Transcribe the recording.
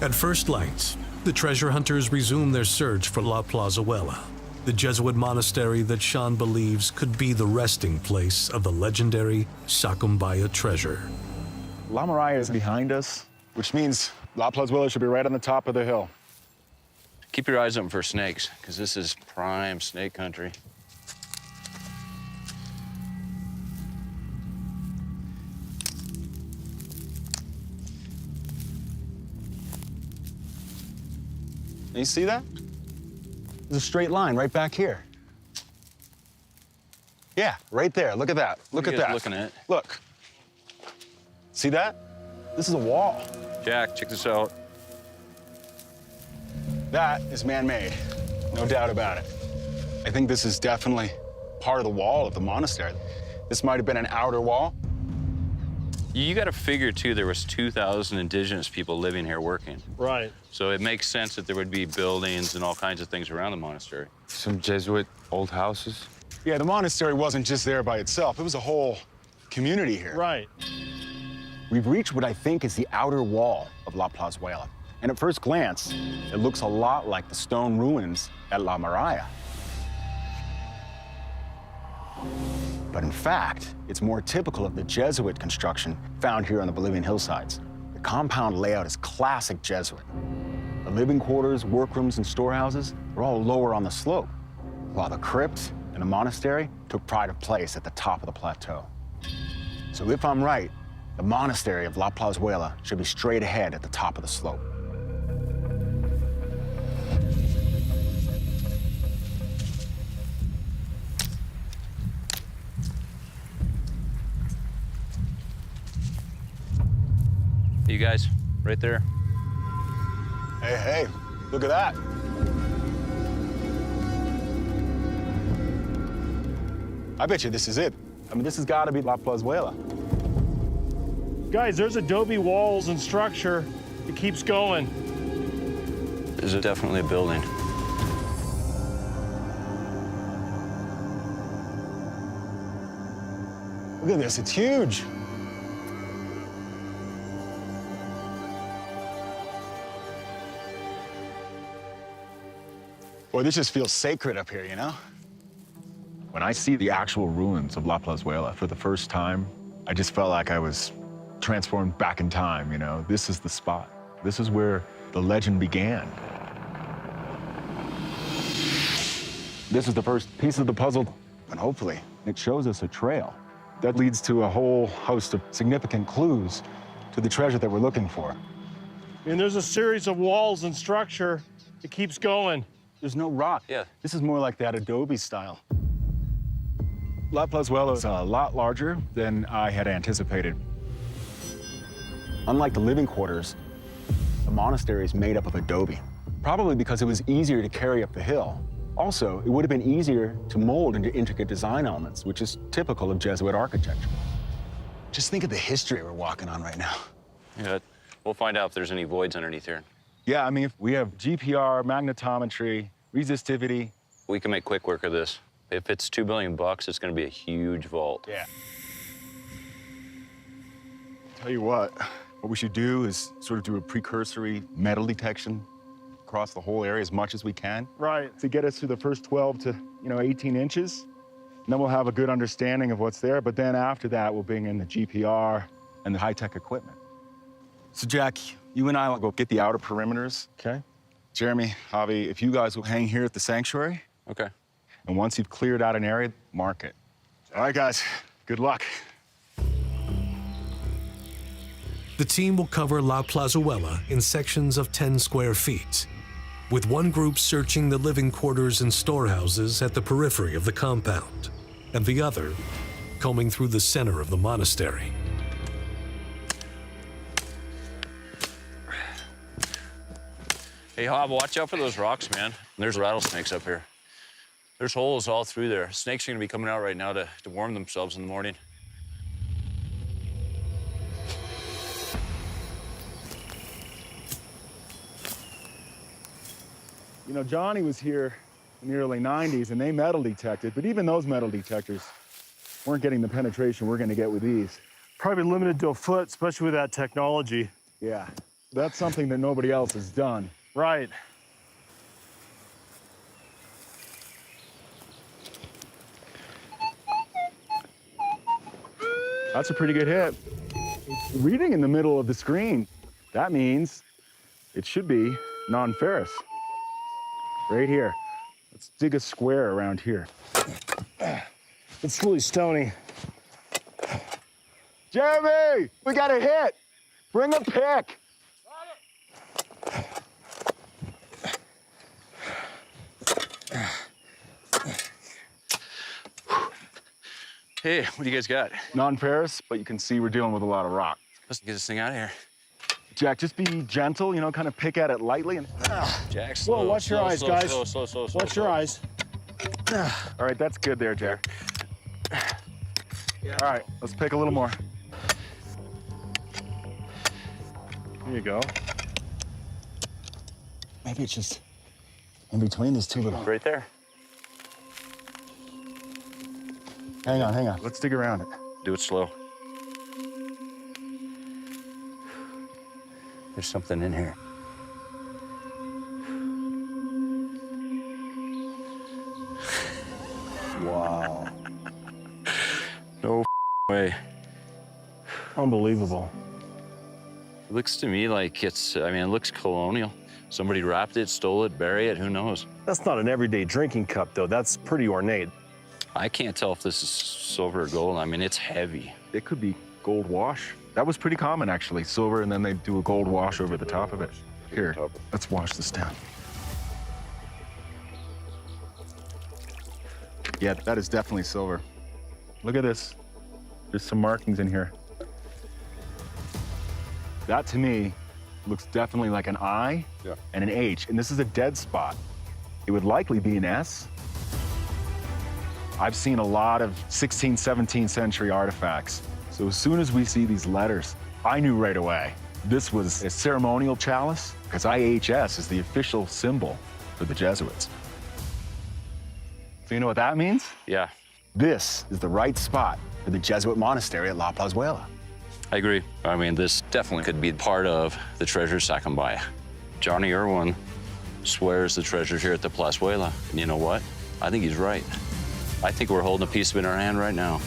At first light, the treasure hunters resume their search for La Plazuela, the Jesuit monastery that Sean believes could be the resting place of the legendary Sacambaya treasure. La Maria is behind us, which means La Plazuela should be right on the top of the hill. Keep your eyes open for snakes, because this is prime snake country. You see that? There's a straight line right back here. Yeah, right there. Look at that. Look at that. Looking at? Look. See that? This is a wall. Jack, check this out. That is man-made, no doubt about it. I think this is definitely part of the wall of the monastery. This might have been an outer wall. You got to figure, too, there was 2,000 indigenous people living here working. Right. So it makes sense that there would be buildings and all kinds of things around the monastery. Some Jesuit old houses? Yeah, the monastery wasn't just there by itself. It was a whole community here. Right. We've reached what I think is the outer wall of La Plazuela. And at first glance, it looks a lot like the stone ruins at La Maria. But in fact, it's more typical of the Jesuit construction found here on the Bolivian hillsides. The compound layout is classic Jesuit. The living quarters, workrooms, and storehouses are all lower on the slope, while the crypt and the monastery took pride of place at the top of the plateau. So if I'm right, the monastery of La Plazuela should be straight ahead at the top of the slope. You guys, right there. Hey, hey, look at that. I bet you this is it. I mean, this has got to be La Plazuela. Guys, there's adobe walls and structure. It keeps going. This is definitely a building. Look at this, it's huge. Boy, this just feels sacred up here, you know? When I see the actual ruins of La Plazuela for the first time, I just felt like I was transformed back in time, you know? This is the spot. This is where the legend began. This is the first piece of the puzzle, and hopefully it shows us a trail that leads to a whole host of significant clues to the treasure that we're looking for. And there's a series of walls and structure. It keeps going. There's no rock. Yeah. This is more like that adobe style. La Plazuela is a lot larger than I had anticipated. Unlike the living quarters, the monastery is made up of adobe, probably because it was easier to carry up the hill. Also, it would have been easier to mold into intricate design elements, which is typical of Jesuit architecture. Just think of the history we're walking on right now. Yeah, we'll find out if there's any voids underneath here. Yeah, I mean, if we have GPR, magnetometry, resistivity. We can make quick work of this. If it's $2 billion, it's going to be a huge vault. Yeah. Tell you what we should do is sort of do a precursory metal detection across the whole area as much as we can. Right. To get us through the first 12 to 18 inches. And then we'll have a good understanding of what's there. But then after that, we'll bring in the GPR and the high-tech equipment. So, Jack, you and I will go get the outer perimeters. Okay. Jeremy, Javi, if you guys will hang here at the sanctuary. Okay. And once you've cleared out an area, mark it. All right, guys, good luck. The team will cover La Plazuela in sections of 10 square feet, with one group searching the living quarters and storehouses at the periphery of the compound, and the other combing through the center of the monastery. Hey, Hob, watch out for those rocks, man. There's rattlesnakes up here. There's holes all through there. Snakes are gonna be coming out right now to warm themselves in the morning. You know, Johnny was here in the early 90s, and they metal detected, but even those metal detectors weren't getting the penetration we're gonna get with these. Probably limited to a foot, especially with that technology. Yeah. That's something that nobody else has done. Right. That's a pretty good hit. It's reading in the middle of the screen. That means it should be non-ferrous. Right here. Let's dig a square around here. It's really stony. Jeremy, we got a hit. Bring a pick. Hey, what do you guys got? Non-ferrous, but you can see we're dealing with a lot of rock. Let's get this thing out of here. Jack, just be gentle, you know, kind of pick at it lightly. And Jack, slow. Whoa, watch your slow, eyes, slow, guys. Slow. Watch your eyes. all right, that's good there, Jack. All right, let's pick a little more. Here you go. Maybe it's just in between these two little. Right there. Hang on. Let's dig around it. Do it slow. There's something in here. Wow. No way. Unbelievable. It looks to me like it's, I mean, it looks colonial. Somebody wrapped it, stole it, buried it, who knows? That's not an everyday drinking cup, though. That's pretty ornate. I can't tell if this is silver or gold. I mean, it's heavy. It could be gold wash. That was pretty common, actually. Silver, and then they do a gold wash over the top of it. Here, let's wash this down. Yeah, that is definitely silver. Look at this. There's some markings in here. That, to me, looks definitely like an I and an H, and this is a dead spot. It would likely be an S. I've seen a lot of 16th, 17th century artifacts. So as soon as we see these letters, I knew right away this was a ceremonial chalice, because IHS is the official symbol for the Jesuits. So you know what that means? Yeah, This is the right spot for the Jesuit monastery at La Plazuela. I agree. I mean, this definitely could be part of the treasure sacambaya. Johnny Irwin swears the treasure's here at the Plazuela. And you know what? I think he's right. I think we're holding a piece of it in our hand right now.